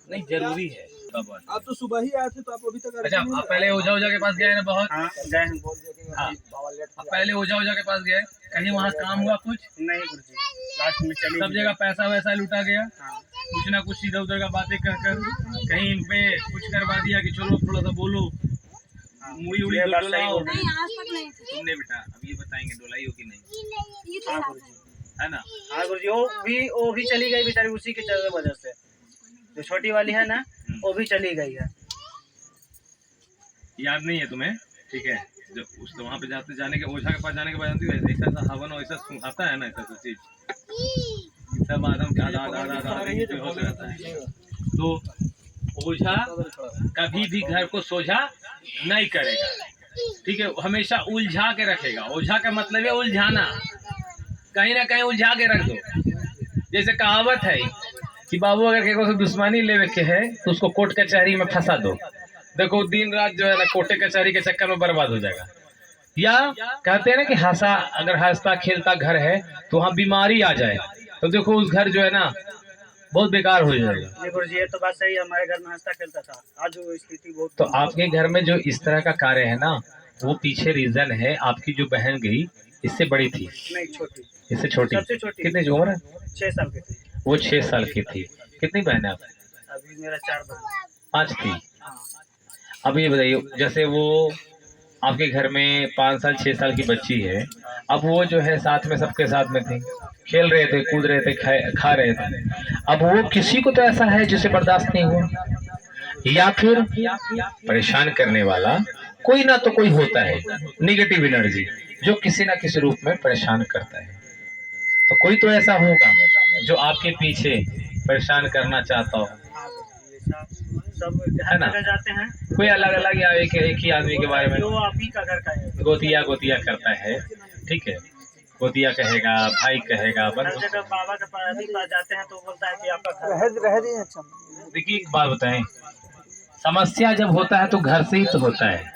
नहीं जरूरी है। आप तो सुबह ही आए थे तो आप अभी तक अच्छा, आप पहले ओझा ओझा के पास गए ना बहुत? हाँ गए हैं। हाँ, आप पहले ओझा ओझा के पास गए, कहीं वहाँ काम हुआ कुछ? नहीं गुरुजी, लास्ट में चली सब जगह पैसा वैसा लूटा गया, हाँ। कुछ ना कुछ इधर उधर का बातें कर कर कहीं इन पे कुछ करवा दिया कि चलो थोड़ा सा बोलो, मुड़ी उड़ी ये बात सही डोलाओ। बोल रहे हैं। आज तक नहीं थी। तुमने बेटा अब ये बताएंगे डोलाई हो कि नहीं, ये तो हाँ साथ गुरुजी, है। है ना? हाँ गुरुजी, वो भी चली गई बेचारी उसी के वजह से। जो छोटी वाली है ना, वो भी चली गई है। याद नहीं है तुम्हें? ठीक है, जब उस वहाँ पे जाने के ओझा के पास जाने के बाद जानती हो ऐसा ऐसा हवन और ऐसा सुहाता है ना, ऐसा ऐसा चीज सब आदम के आधा आधा आधा आधा बेहोश रहता है। तो ओझा कभी भी घर को सोझा नहीं करेगा, ठीक है, हमेशा उलझा के रखेगा। ओझा का मतलब है उलझाना, कहीं ना कहीं उलझा के रख दो। जैसे कहावत है कि बाबू अगर किसी से दुश्मनी लेवे के है तो उसको कोर्ट कचहरी में फंसा दो, देखो दिन रात जो है ना कोर्ट कचहरी के चक्कर में बर्बाद हो जाएगा। या कहते हैं ना कि अगर हंसता खेलता घर है तो वहाँ बीमारी आ जाए तो देखो उस घर जो है ना बहुत बेकार हो जाएगा। ये गुरुजी, ये तो बात सही है, हमारे घर में हंसता खेलता था, आज वो स्थिति बहुत। तो आपके घर में जो इस तरह का कार्य है ना, वो पीछे रीजन है आपकी जो बहन गई इससे बड़ी थी, नहीं छोटी, इससे छोटी। सबसे छोटी। कितनी उम्र है? 6 साल की थी। वो 6 साल की थी। कितनी बहन है आप? अभी मेरा 4 बहन। 5 थी। हाँ। अब ये बताइए, जैसे वो आपके घर में 5 साल 6 साल की बच्ची है, अब वो जो है साथ में सबके साथ में थी, खेल रहे थे, कूद रहे थे, खा रहे थे। अब वो किसी को तो ऐसा है जिसे बर्दाश्त नहीं हुआ, या फिर परेशान करने वाला कोई ना तो कोई होता है, निगेटिव एनर्जी जो किसी ना किसी रूप में परेशान करता है। तो कोई तो ऐसा होगा जो आपके पीछे परेशान करना चाहता हो, सब है ना? जाते हैं कोई अलग अलग या एक ही आदमी के बारे में जो आप ही का घर का है, गोतिया गोतिया करता है, ठीक है, गोतिया कहेगा, भाई कहेगा, हर जगह बाबा के पास जाते हैं तो बोलता है कि आपका घर। देखिए एक बात बताएं, समस्या जब होता है तो घर से ही तो होता है।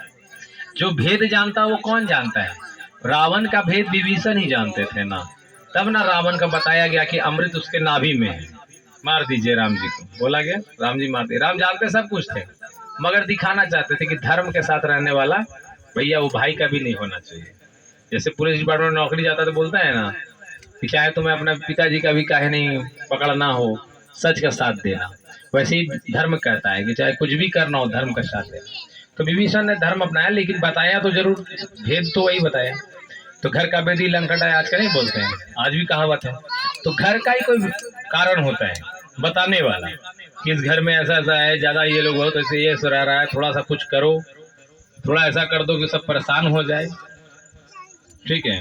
जो भेद जानता है वो कौन जानता है? रावण का भेद विभीषण ही जानते थे ना, तब ना रावण का बताया गया कि अमृत उसके नाभि में है, मार दीजिए राम जी को, बोला गया राम जी मार दिए। राम जानते सब कुछ थे मगर दिखाना चाहते थे कि धर्म के साथ रहने वाला भैया वो भाई का भी नहीं होना चाहिए। जैसे पुलिस डिपार्टमेंट में नौकरी जाता तो बोलता है ना कि चाहे तुम्हें अपना पिताजी का भी काहे नहीं पकड़ना हो, सच का साथ देना। वैसे ही धर्म कहता है कि चाहे कुछ भी करना हो धर्म का साथ देना। तो विभीषण ने धर्म अपनाया, लेकिन बताया तो जरूर, भेद तो वही बताया। तो घर का बेदी लंकट है आज का नहीं बोलते हैं, आज भी कहावत है। तो घर का ही कोई कारण होता है बताने वाला कि इस घर में ऐसा ऐसा है, ज्यादा ये लोग बहुत ऐसे ये रह रहा है, थोड़ा सा कुछ करो, थोड़ा ऐसा कर दो कि सब परेशान हो जाए, ठीक है,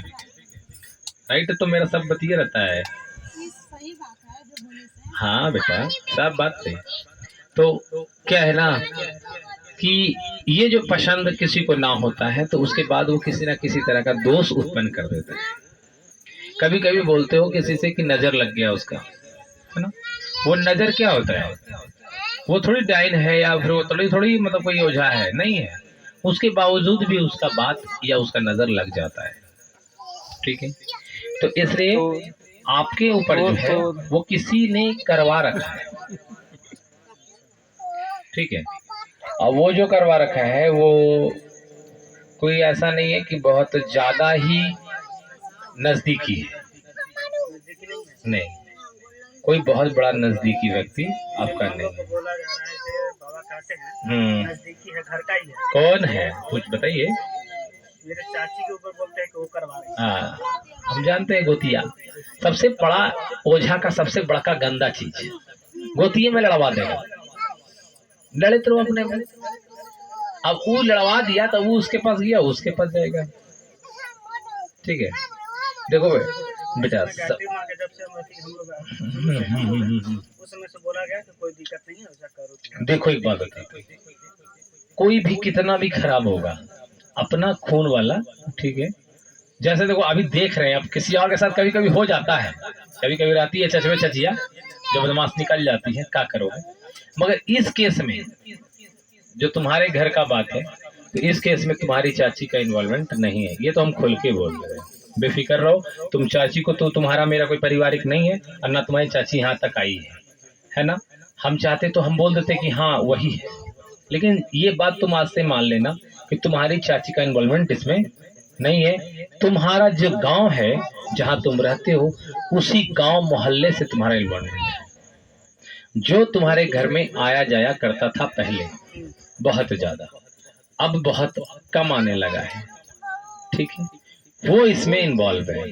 राइट? तो मेरा सब बतिया रहता है। सही बात है जो बोले से। हाँ बेटा, सब बात है। तो क्या है ना कि ये जो पसंद किसी को ना होता है तो उसके बाद वो किसी ना किसी तरह का दोष उत्पन्न कर देता है। कभी कभी बोलते हो किसी से कि नजर लग गया उसका, है ना? वो नजर क्या होता है? वो थोड़ी डाइन है या फिर वो थोड़ी मतलब कोई ओझा है, नहीं है। उसके बावजूद भी उसका बात या उसका नजर लग जाता है, ठीक है? तो इसलिए आपके ऊपर जो है वो किसी ने करवा रखा है, ठीक है? और वो जो करवा रखा है वो कोई ऐसा नहीं है कि बहुत ज्यादा ही नजदीकी है, नहीं, कोई बहुत बड़ा नजदीकी व्यक्ति आपका नहीं है। बोला जा रहा है कि बाबा कहते हैं नजदीकी है, घर का ही है। कौन है कुछ बताइए? मेरे चाची के ऊपर बोलते हैं कि वो करवा रहे हैं। हाँ, हम जानते हैं गोतिया सबसे बड़ा ओझा का सबसे बड़ा का गंदा चीज, गोतिये में लड़वा देगा, लड़े तो अपने में। अब वो लड़वा दिया तो वो उसके पास गया, उसके पास जाएगा, ठीक है? देखो बेटा गायत्री माँ के जब से हम लोग उस समय से बोला गया कि कोई दिक्कत नहीं है, ऐसा करो। देखो एक बात बताइए, कोई भी कितना भी खराब होगा अपना खून वाला, ठीक है? जैसे देखो अभी देख रहे हैं, अब किसी और के साथ कभी कभी हो जाता है, कभी कभी रहती है चचवे चचिया जो बदमाश निकल जाती है, क्या करोगे? मगर इस केस में जो तुम्हारे घर का बात है, तो इस केस में तुम्हारी चाची का इन्वॉल्वमेंट नहीं है, ये तो हम खुल के बोल रहे हैं। बेफिक्र रहो, तुम चाची को तो तुम्हारा मेरा कोई पारिवारिक नहीं है और ना तुम्हारी चाची यहाँ तक आई है ना? हम चाहते तो हम बोल देते कि हाँ वही है, लेकिन ये बात तुम आज से मान लेना कि तुम्हारी चाची का इन्वॉल्वमेंट इसमें नहीं है। तुम्हारा जो गांव है जहां तुम रहते हो, उसी गांव मोहल्ले से तुम्हारा इन्वॉल्वमेंट है। जो तुम्हारे घर में आया जाया करता था पहले बहुत ज्यादा, अब बहुत कम आने लगा है, ठीक है, वो इसमें इन्वॉल्व है।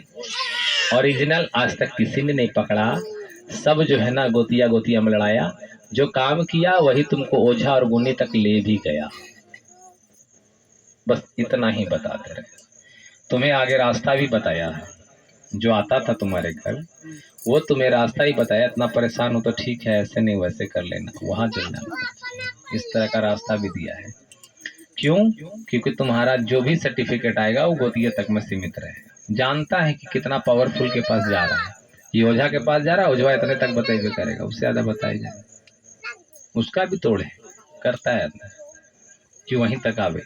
ओरिजिनल आज तक किसी ने नहीं पकड़ा, सब जो है ना गोतिया गोतिया में लड़ाया। जो काम किया वही तुमको ओझा और गुनी तक ले भी गया। बस इतना ही बताते रहे। तुम्हें आगे रास्ता भी बताया है, जो आता था तुम्हारे घर वो तुम्हें रास्ता ही बताया। इतना परेशान हो तो ठीक है, ऐसे नहीं वैसे कर लेना, वहां चलना, इस तरह का रास्ता भी दिया है। क्यों? क्योंकि तुम्हारा जो भी सर्टिफिकेट आएगा वो गोतिया तक में सीमित रहे। जानता है कि कितना पावरफुल के पास जा रहा है। ये ओझा के पास जा रहा है, ओझा इतने तक बताइए करेगा, उससे ज्यादा बताई जाए उसका भी तोड़ है, करता है कि वहीं तक आवे।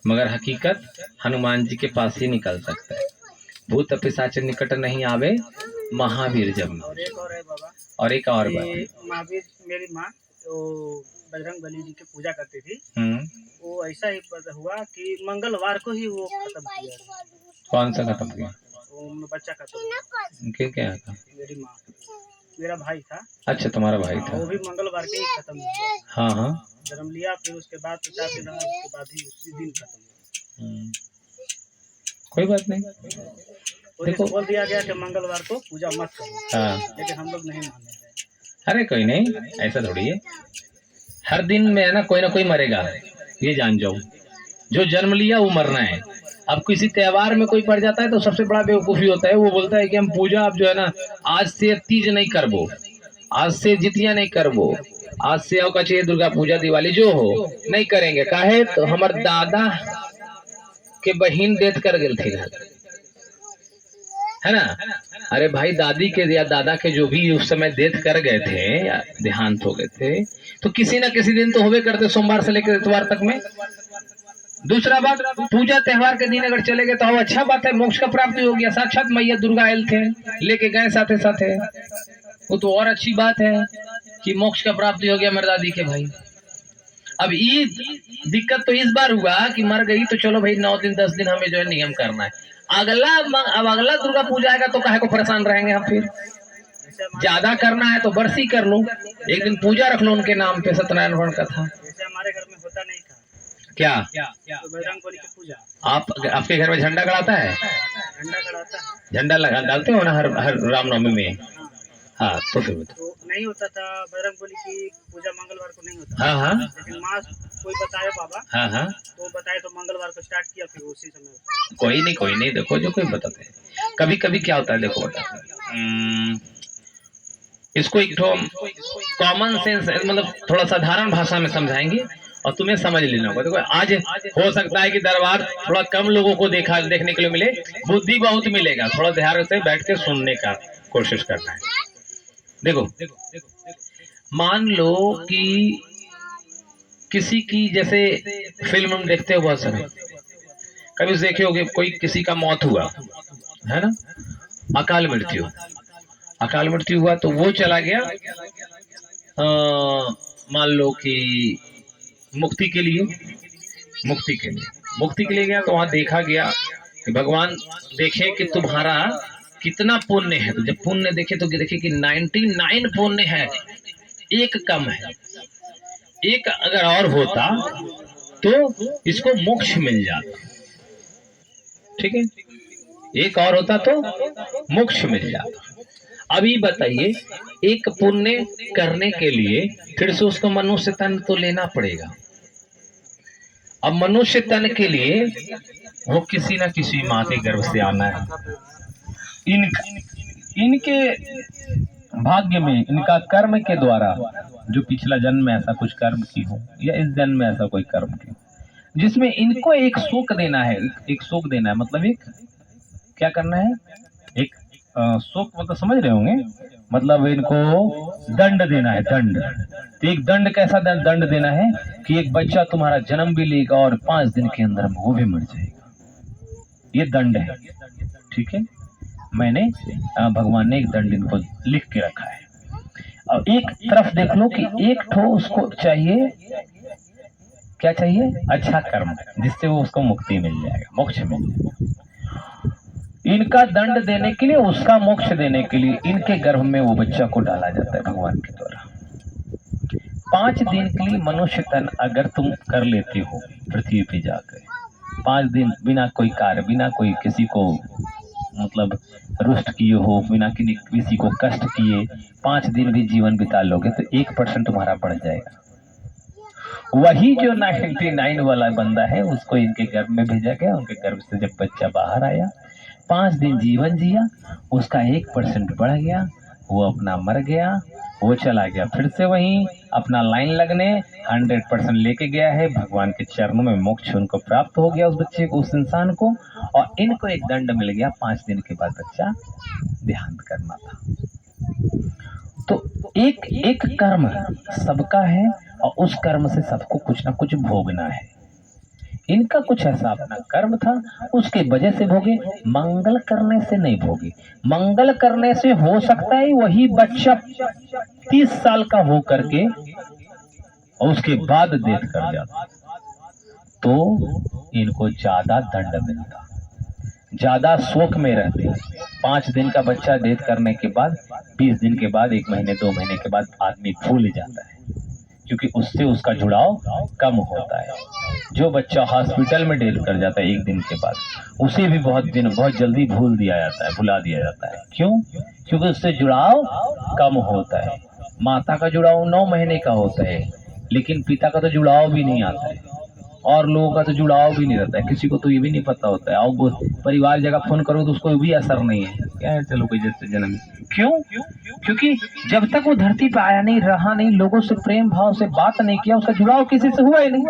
मगर हकीकत हनुमान जी के पास ही निकल सकता है। भूत पिशाच निकट नहीं आवे, महावीर जब न। और एक और है बाबा, और एक और कि बात, महावीर मेरी माँ तो बजरंग बली जी की पूजा करती थी। हम्म, वो ऐसा ही पता हुआ कि मंगलवार को ही वो खत्म किया, कौन सा खत्म किया? वो बच्चा खत्म किया। क्या था? मेरी माँ, मेरा भाई था। अच्छा, तुम्हारा भाई हाँ, था। वो भी मंगलवार के ही खत्म हुआ। हाँ हाँ, जन्म लिया, फिर उसके बाद तो 4 दिन रहा, उसके बाद ही उसी दिन खत्म हुआ। हम्म, कोई बात नहीं। तो देखो, बोल दिया गया कि मंगलवार को पूजा मत करो, हाँ, लेकिन हम लोग नहीं माने गए। अरे कोई नहीं, ऐसा थोड़ी है। हर दिन में है ना कोई मरेगा, ये जान जाओ। जो जन्म लिया वो मरना है। अब किसी त्योहार में कोई पड़ जाता है तो सबसे बड़ा बेवकूफ़ी होता है, वो बोलता है कि हम पूजा अब जो है ना आज से तीज नहीं करबो, आज से जितिया नहीं करबो, आज से और कचिए दुर्गा पूजा दिवाली जो हो नहीं करेंगे। काहे? तो हमार दादा के बहन डेथ कर गए थे, है ना। अरे भाई, दादी के या दादा के जो भी उस समय डेथ कर गए थे या देहांत हो गए थे, तो किसी ना किसी दिन तो होवे करते, सोमवार से लेकर इतवार तक में। दूसरा बात, पूजा त्योहार के दिन अगर चले गए तो अच्छा बात है, मोक्ष का प्राप्ति हो गया। साक्षात मैया दुर्गा आयल थे, लेके गए साथे साथे, वो तो और अच्छी बात है कि मोक्ष का प्राप्ति हो गया मेरे दादी के भाई। अब ये दिक्कत तो इस बार हुआ कि मर गई तो चलो भाई 9 दिन 10 दिन हमें जो है नियम करना है। अब अगला दुर्गा पूजा आएगा तो काहे को परेशान रहेंगे हम। फिर ज्यादा करना है तो बरसी कर लो, एक दिन पूजा रख लो उनके नाम पे, सत्यनारायण भगवान का था। जैसे हमारे घर में होता नहीं था क्या? तो बजरंग बली की पूजा। आपके घर में झंडा गड़ाता है? झंडा गड़ाता है, झंडा लगा डालते हो ना हर रामनवमी में? हाँ, तो फिर तो नहीं होता था। बजरंग बली की पूजा मंगलवार को नहीं होता। हाँ हाँ लेकिन माँ कोई बताए बाबा, हाँ हाँ, तो बताए तो मंगलवार को स्टार्ट किया, फिर उसी समय। कोई नहीं, देखो जो कोई बताते हैं। कभी कभी क्या होता है, देखो बताते हैं, इसको एक तो कॉमन सेंस मतलब थोड़ा साधारण भाषा में समझाएंगे और तुम्हें समझ लेना होगा। देखो, आज हो सकता है कि दरबार थोड़ा कम लोगों को देखने के लिए मिले, बुद्धि बहुत मिलेगा। थोड़ा ध्यान से बैठ के सुनने का कोशिश करना है। देखो, मान लो कि किसी की, जैसे फिल्म में देखते हो बहुत सारे, कभी देखे होगे कोई किसी का मौत हुआ है ना, अकाल मृत्यु हुआ, तो वो चला गया मान लो कि मुक्ति के लिए गया। तो वहां देखा गया कि भगवान देखे कि तुम्हारा कितना पुण्य है। तो जब पुण्य देखे तो देखे कि 99 पुण्य है, एक कम है। एक अगर और होता तो इसको मोक्ष मिल जाता, ठीक है, एक और होता तो मोक्ष मिल जाता। अभी बताइए, एक पुण्य करने के लिए फिर से उसको मनुष्य तन तो लेना पड़ेगा। अब मनुष्य तन के लिए वो किसी न किसी माँ के गर्भ से आना है। इनके भाग्य में, इनका कर्म के द्वारा, जो पिछला जन्म में ऐसा कुछ कर्म की हो या इस जन्म में ऐसा कोई कर्म की हो, जिसमें इनको एक शोक देना है। मतलब एक क्या करना है, एक शोक मतलब समझ रहे होंगे, मतलब इनको दंड देना है। दंड, तो एक दंड कैसा दंड देना है कि एक बच्चा तुम्हारा जन्म भी लेगा और 5 दिन के अंदर वो भी मर जाएगा। ये दंड है, ठीक है। मैंने भगवान ने एक दंड इनको लिख के रखा है। और एक तरफ देख लो कि एक ठो उसको चाहिए, क्या चाहिए, अच्छा कर्म, जिससे वो उसको मुक्ति मिल जाएगा, मोक्ष मिल जाएगा। इनका दंड देने के लिए, उसका मोक्ष देने के लिए इनके गर्भ में वो बच्चा को डाला जाता है भगवान के द्वारा। 5 दिन के लिए मनुष्य तन अगर तुम कर लेते हो पृथ्वी पे जाकर, 5 दिन बिना कोई कार्य, बिना कोई किसी को मतलब रुष्ट किए हो, बिना किसी को कष्ट किए 5 दिन भी जीवन बिता लोगे तो 1% तुम्हारा बढ़ जाएगा। वही जो 99 वाला बंदा है उसको इनके गर्भ में भेजा गया, उनके गर्भ से जब बच्चा बाहर आया 5 दिन जीवन जिया, उसका 1% बढ़ गया, वो अपना मर गया, वो चला गया फिर से वहीं अपना लाइन लगने 100% लेके गया है भगवान के चरणों में, मोक्ष उनको प्राप्त हो गया उस बच्चे को, उस इंसान को। और इनको एक दंड मिल गया, 5 दिन के बाद बच्चा देहांत करना था। तो एक एक कर्म सबका है और उस कर्म से सबको कुछ ना कुछ भोगना है। इनका कुछ ऐसा अपना कर्म था, उसके वजह से भोगे, मंगल करने से नहीं भोगे। मंगल करने से हो सकता है वही बच्चा 30 साल का हो करके और उसके बाद डेथ कर जाता, तो इनको ज्यादा दंड मिलता, ज्यादा शोक में रहते। 5 दिन का बच्चा डेथ करने के बाद 20 दिन के बाद, 1 महीने 2 महीने के बाद आदमी भूल जाता है, क्योंकि उससे उसका जुड़ाव कम होता है। जो बच्चा हॉस्पिटल में डेथ कर जाता है 1 दिन के बाद, उसे भी बहुत जल्दी भूल दिया जाता है, भुला दिया जाता है। क्यों? क्योंकि उससे जुड़ाव कम होता है। माता का जुड़ाव 9 महीने का होता है, लेकिन पिता का तो जुड़ाव भी नहीं आता है, और लोगों का तो जुड़ाव भी नहीं रहता है। किसी को तो ये भी नहीं पता होता है, और वो परिवार जगह फोन करो तो उसको भी असर नहीं है, क्या है चलो कोई जैसे जन्म। क्यों? क्योंकि जब तक वो धरती पे आया नहीं, रहा नहीं, लोगों से प्रेम भाव से बात नहीं किया, उसका जुड़ाव किसी से हुआ ही नहीं।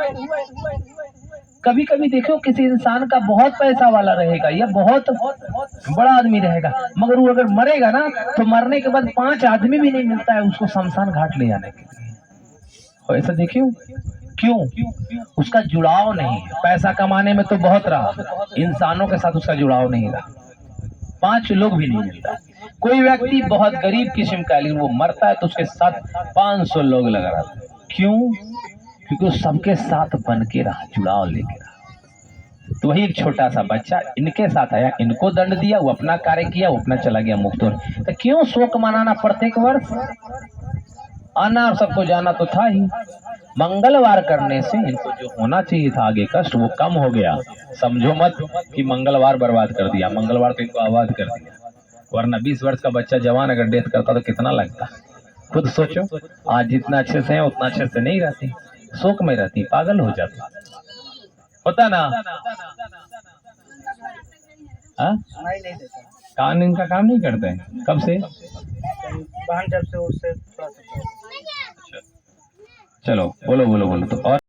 कभी कभी देखो किसी इंसान का बहुत पैसा वाला रहेगा या बहुत बड़ा आदमी रहेगा, मगर वो अगर मरेगा ना तो मरने के बाद 5 आदमी भी नहीं मिलता है उसको शमशान घाट ले जाने के लिए। ऐसा देखियो, क्यों? उसका जुड़ाव नहीं है। पैसा कमाने में तो बहुत रहा, इंसानों के साथ उसका जुड़ाव नहीं रहा। 5 लोग भी नहीं मिलता। कोई व्यक्ति बहुत गरीब किस्म का, लेकिन वो मरता है तो उसके साथ 500 लोग लगा रहता है। क्यों? क्योंकि वो सबके साथ बन के रहा, जुड़ाव लेके रहा। तो वही एक छोटा सा बच्चा इनके साथ आया, इनको दंड दिया, वो अपना कार्य किया, वो अपना चला गया मुक्त। तो क्यों शोक मनाना प्रत्येक वर्ष? आना और सबको जाना तो था ही। मंगलवार करने से इनको जो होना चाहिए था आगे कष्ट, वो कम हो गया। समझो मत कि मंगलवार बर्बाद कर दिया, मंगलवार तो इनको आबाद कर दिया। वरना 20 वर्ष का बच्चा जवान अगर डेथ करता तो कितना लगता, खुद सोचो। आज जितना अच्छे से है उतना अच्छे से नहीं रहती, शोक में रहती, पागल हो जाती, होता ना। नहीं देता, कान इनका काम नहीं करते हैं कब से? बहन जब से उससे थोड़ा सा। चलो बोलो तो और